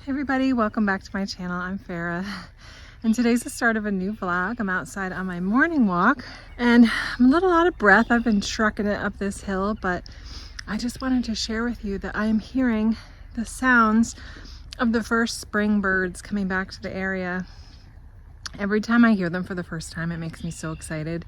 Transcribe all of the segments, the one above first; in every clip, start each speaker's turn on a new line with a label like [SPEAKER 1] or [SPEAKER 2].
[SPEAKER 1] Hey everybody, welcome back to my channel. I'm Farrah and today's the start of a new vlog. I'm outside on my morning walk and I'm a little out of breath. I've been trucking it up this hill, but I just wanted to share with you that I am hearing the sounds of the first spring birds coming back to the area. Every time I hear them for the first time, it makes me so excited.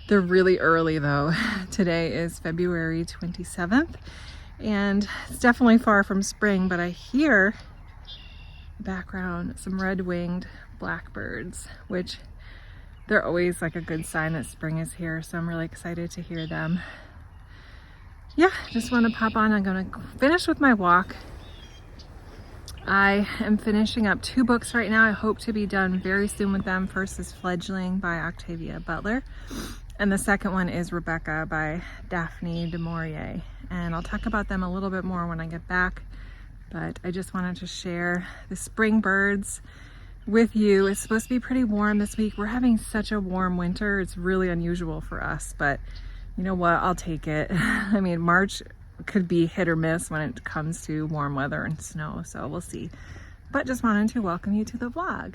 [SPEAKER 1] They're really early though. Today is February 27th and it's definitely far from spring, but I hear background some red-winged blackbirds, which they're always like a good sign that spring is here, so I'm really excited to hear them. Yeah, just want to pop on. I'm going to finish with my walk. I am finishing up 2 books right now. I hope to be done very soon with them. First is Fledgling by Octavia Butler, and the second one is Rebecca by Daphne du Maurier, and I'll talk about them a little bit more when I get back. But I just wanted to share the spring birds with you. It's supposed to be pretty warm this week. We're having such a warm winter. It's really unusual for us, but you know what? I'll take it. I mean, March could be hit or miss when it comes to warm weather and snow, so we'll see. But just wanted to welcome you to the vlog.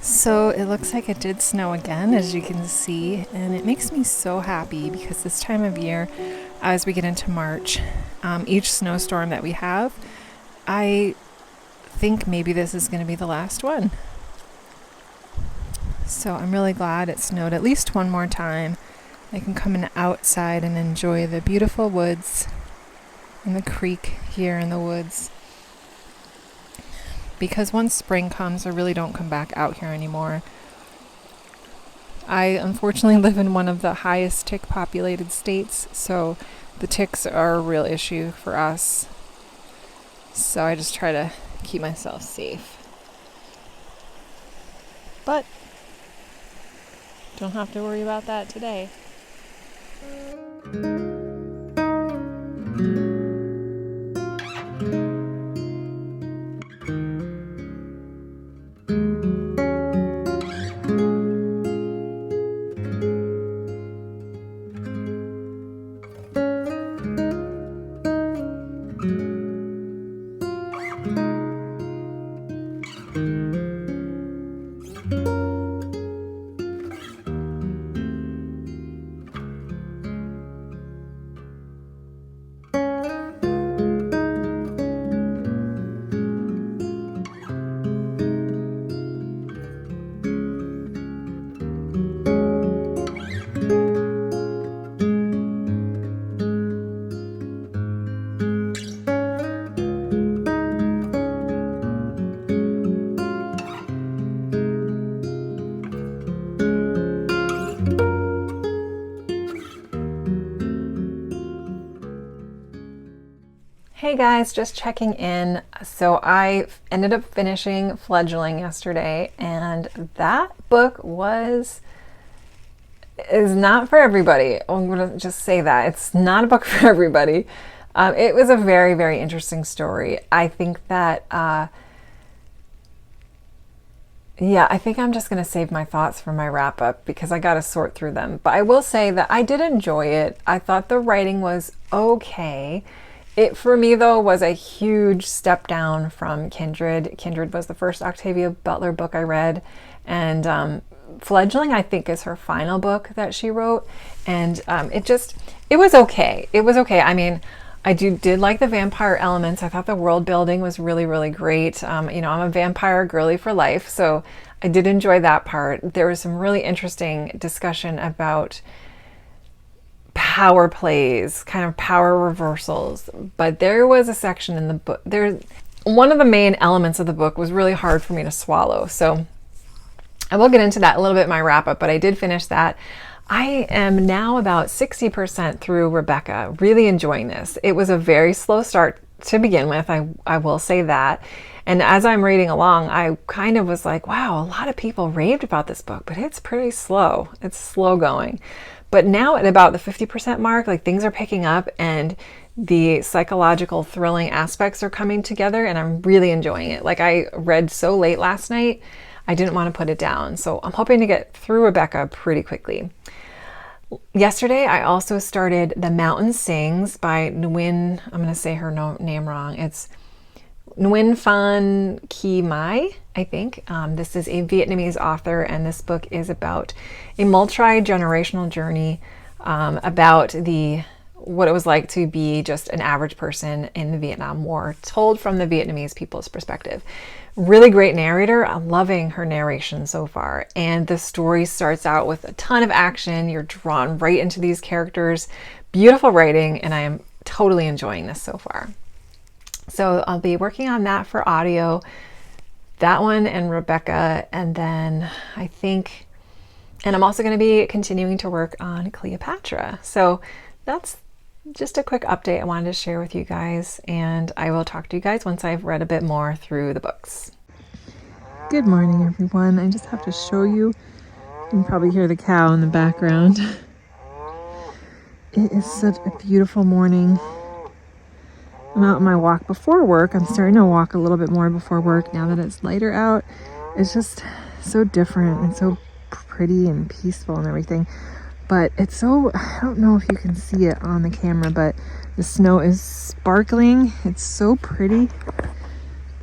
[SPEAKER 1] So it looks like it did snow again, as you can see, and it makes me so happy because this time of year, as we get into March, each snowstorm that we have, I think maybe this is going to be the last one. So I'm really glad it snowed at least one more time. I can come in outside and enjoy the beautiful woods and the creek here in the woods. Because once spring comes, I really don't come back out here anymore. I unfortunately live in one of the highest tick populated states, so the ticks are a real issue for us. So I just try to keep myself safe. But don't have to worry about that today. Hey guys, just checking in. So I ended up finishing Fledgling yesterday, and that book is not for everybody. I'm going to just say that. It's not a book for everybody. It was a very, very interesting story. I think that, I think I'm just going to save my thoughts for my wrap up because I got to sort through them. But I will say that I did enjoy it. I thought the writing was okay. It, for me, though, was a huge step down from Kindred. Kindred was the first Octavia Butler book I read, and Fledgling, I think, is her final book that she wrote, and it was okay. It was okay. I mean, I did like the vampire elements. I thought the world building was really, really great. I'm a vampire girly for life, so I did enjoy that part. There was some really interesting discussion about power plays, kind of power reversals, but there was a section in the book, one of the main elements of the book was really hard for me to swallow, so I will get into that a little bit in my wrap up, but I did finish that. I am now about 60% through Rebecca, really enjoying this. It was a very slow start to begin with, I will say that, and as I'm reading along, I kind of was like, wow, a lot of people raved about this book, but it's pretty slow. It's slow going. But now at about the 50% mark, like things are picking up and the psychological thrilling aspects are coming together, and I'm really enjoying it. Like, I read so late last night, I didn't want to put it down. So I'm hoping to get through Rebecca pretty quickly. Yesterday, I also started The Mountain Sings by Nguyen. I'm going to say her name wrong. It's Nguyen Phan Mai, I think. This is a Vietnamese author, and this book is about a multi-generational journey about what it was like to be just an average person in the Vietnam War, told from the Vietnamese people's perspective. Really great narrator. I'm loving her narration so far. And the story starts out with a ton of action. You're drawn right into these characters. Beautiful writing, and I am totally enjoying this so far. So I'll be working on that for audio, that one and Rebecca, and then I'm also going to be continuing to work on Cleopatra. So that's just a quick update I wanted to share with you guys, and I will talk to you guys once I've read a bit more through the books. Good morning, everyone. I just have to show you. You can probably hear the cow in the background. It is such a beautiful morning. I'm out on my walk before work. I'm starting to walk a little bit more before work now that it's lighter out. It's just so different and so pretty and peaceful and everything. But I don't know if you can see it on the camera, but the snow is sparkling. It's so pretty.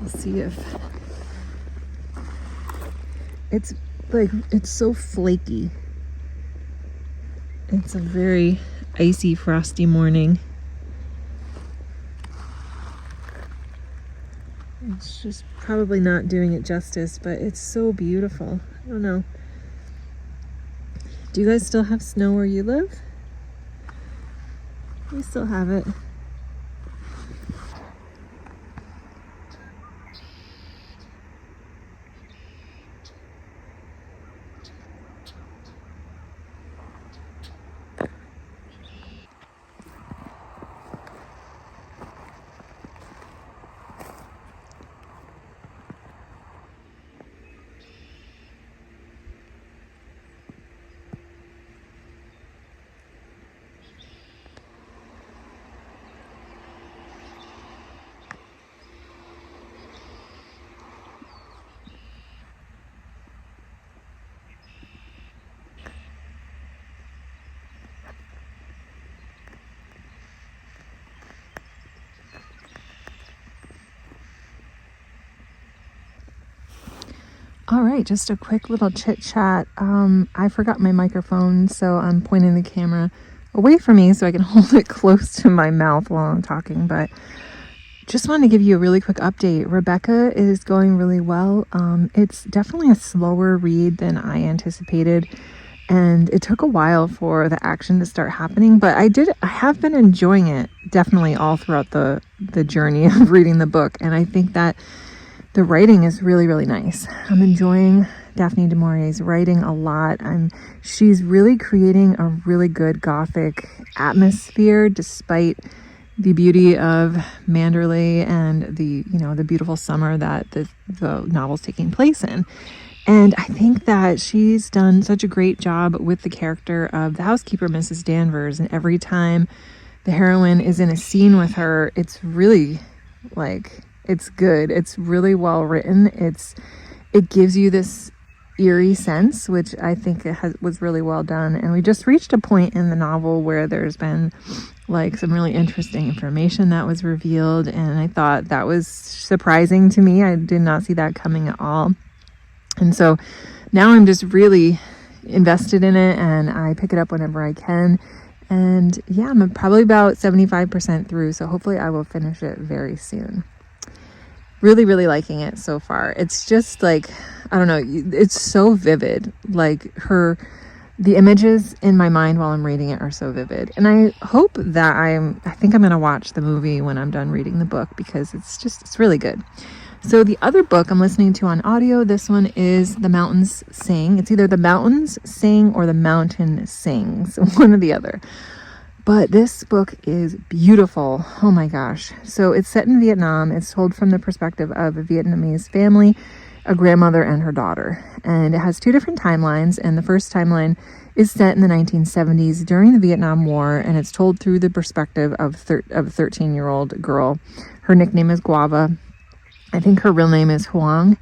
[SPEAKER 1] Let's see if it's so flaky. It's a very icy, frosty morning. It's just probably not doing it justice, but it's so beautiful. I don't know. Do you guys still have snow where you live? We still have it. All right, just a quick little chit chat. I forgot my microphone, so I'm pointing the camera away from me so I can hold it close to my mouth while I'm talking. But just wanted to give you a really quick update. Rebecca is going really well. It's definitely a slower read than I anticipated, and it took a while for the action to start happening, but I have been enjoying it definitely all throughout the journey of reading the book, and I think that the writing is really, really nice. I'm enjoying Daphne du Maurier's writing a lot. She's really creating a really good gothic atmosphere despite the beauty of Manderley and the, the beautiful summer that the novel's taking place in. And I think that she's done such a great job with the character of the housekeeper, Mrs. Danvers. And every time the heroine is in a scene with her, it's really it's good. It's really well written. It gives you this eerie sense, which I think was really well done. And we just reached a point in the novel where there's been some really interesting information that was revealed. And I thought that was surprising to me. I did not see that coming at all. And so now I'm just really invested in it, and I pick it up whenever I can. And yeah, I'm probably about 75% through, so hopefully I will finish it very soon. Really, really liking it so far. It's just I don't know, it's so vivid. The images in my mind while I'm reading it are so vivid. And I hope that I think I'm going to watch the movie when I'm done reading the book, because it's really good. So the other book I'm listening to on audio, this one is The Mountains Sing. It's either The Mountains Sing or The Mountain Sings, one or the other. But this book is beautiful. Oh my gosh. So it's set in Vietnam. It's told from the perspective of a Vietnamese family, a grandmother and her daughter. And it has two different timelines. And the first timeline is set in the 1970s during the Vietnam War. And it's told through the perspective of a 13-year-old girl. Her nickname is Guava. I think her real name is Huang.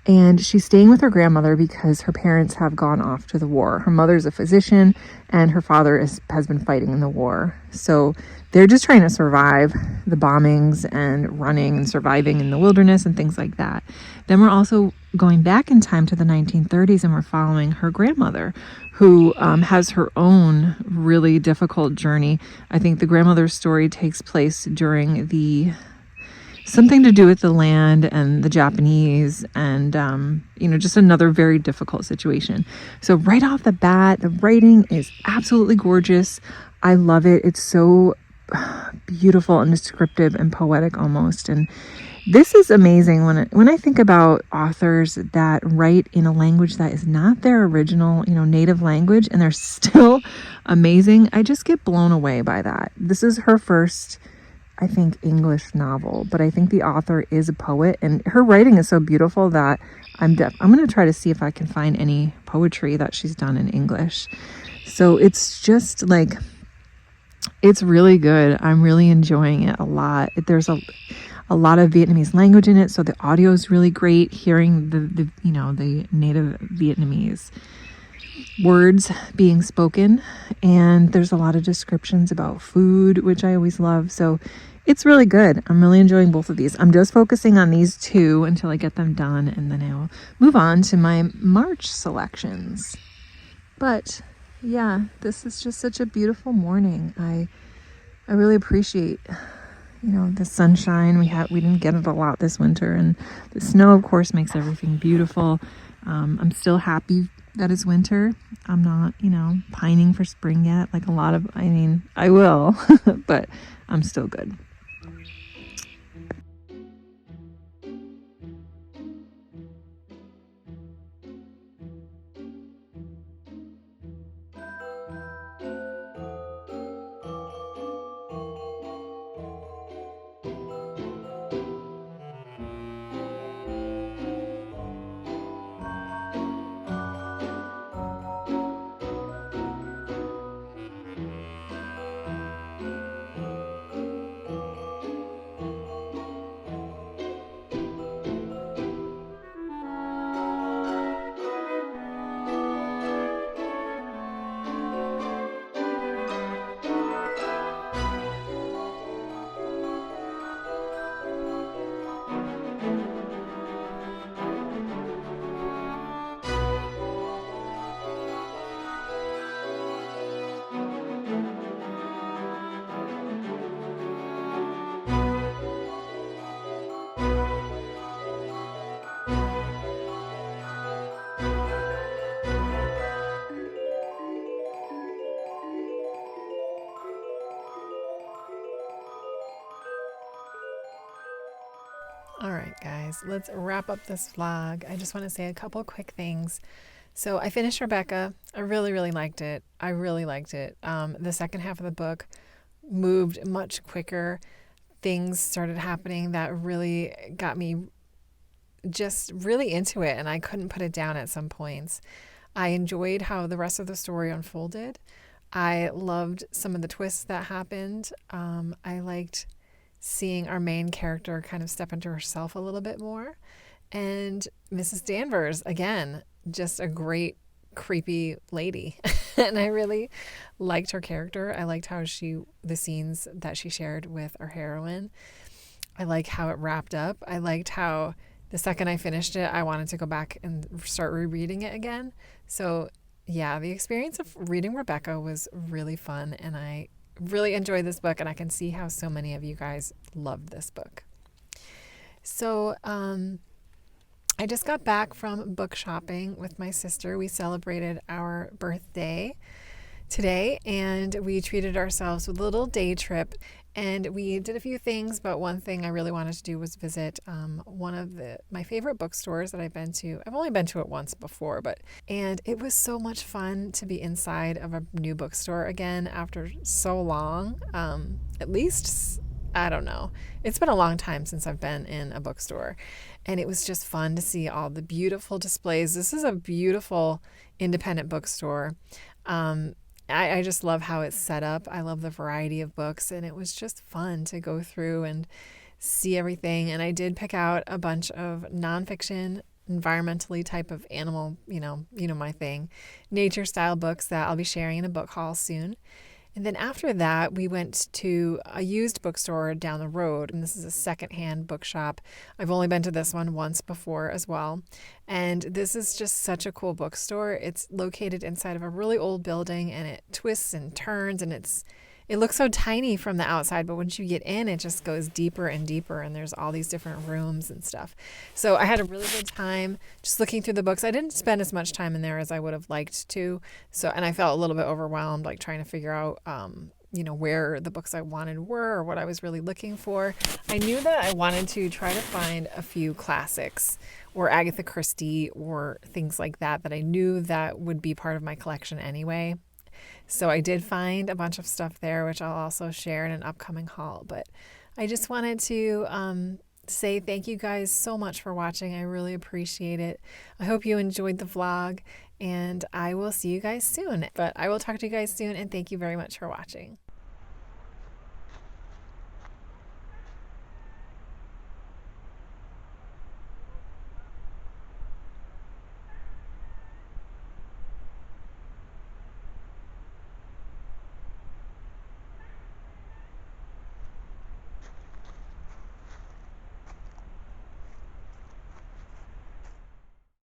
[SPEAKER 1] And she's staying with her grandmother because her parents have gone off to the war. Her mother's a physician and her father has been fighting in the war. So they're just trying to survive the bombings and running and surviving in the wilderness and things like that. Then we're also going back in time to the 1930s, and we're following her grandmother, who has her own really difficult journey. I think the grandmother's story takes place during something to do with the land and the Japanese and, just another very difficult situation. So right off the bat, the writing is absolutely gorgeous. I love it. It's so beautiful and descriptive and poetic almost. And this is amazing when I think about authors that write in a language that is not their original, native language, and they're still amazing. I just get blown away by that. This is her first, I think, English novel, but I think the author is a poet, and her writing is so beautiful that I'm going to try to see if I can find any poetry that she's done in English. So it's just it's really good. I'm really enjoying it a lot. There's a lot of Vietnamese language in it, so the audio is really great. Hearing the native Vietnamese words being spoken, and there's a lot of descriptions about food, which I always love. So it's really good. I'm really enjoying both of these. I'm just focusing on these two until I get them done, and then I'll move on to my March selections. But yeah, this is just such a beautiful morning. I really appreciate the sunshine. We didn't get it a lot this winter, and the snow of course makes everything beautiful. I'm still happy that it's winter. I'm not, pining for spring yet. I will, but I'm still good. All right, guys, let's wrap up this vlog. I just want to say a couple quick things. So I finished Rebecca. I really, really liked it. The second half of the book moved much quicker. Things started happening that really got me just really into it, and I couldn't put it down at some points. I enjoyed how the rest of the story unfolded. I loved some of the twists that happened. I liked seeing our main character kind of step into herself a little bit more. And Mrs. Danvers, again, just a great, creepy lady. And I really liked her character. I liked how the scenes that she shared with our heroine. I like how it wrapped up. I liked how the second I finished it, I wanted to go back and start rereading it again. So yeah, the experience of reading Rebecca was really fun, and I really enjoyed this book, and I can see how so many of you guys loved this book. So I just got back from book shopping with my sister. We celebrated our birthday today, and we treated ourselves with a little day trip, and we did a few things, but one thing I really wanted to do was visit one of my favorite bookstores that I've been to. I've only been to it once before, and it was so much fun to be inside of a new bookstore again after so long. At least, I don't know. It's been a long time since I've been in a bookstore, and it was just fun to see all the beautiful displays. This is a beautiful independent bookstore. I just love how it's set up. I love the variety of books, and it was just fun to go through and see everything. And I did pick out a bunch of nonfiction, environmentally type of animal, my thing, nature style books that I'll be sharing in a book haul soon. And then after that, we went to a used bookstore down the road, and this is a secondhand bookshop. I've only been to this one once before as well. And this is just such a cool bookstore. It's located inside of a really old building, and it twists and turns, and it looks so tiny from the outside, but once you get in, it just goes deeper and deeper, and there's all these different rooms and stuff. So I had a really good time just looking through the books. I didn't spend as much time in there as I would have liked to. And I felt a little bit overwhelmed, like trying to figure out, where the books I wanted were or what I was really looking for. I knew that I wanted to try to find a few classics or Agatha Christie or things like that I knew that would be part of my collection anyway. So I did find a bunch of stuff there, which I'll also share in an upcoming haul. But I just wanted to say thank you guys so much for watching. I really appreciate it. I hope you enjoyed the vlog, and I will see you guys soon. But I will talk to you guys soon, and thank you very much for watching.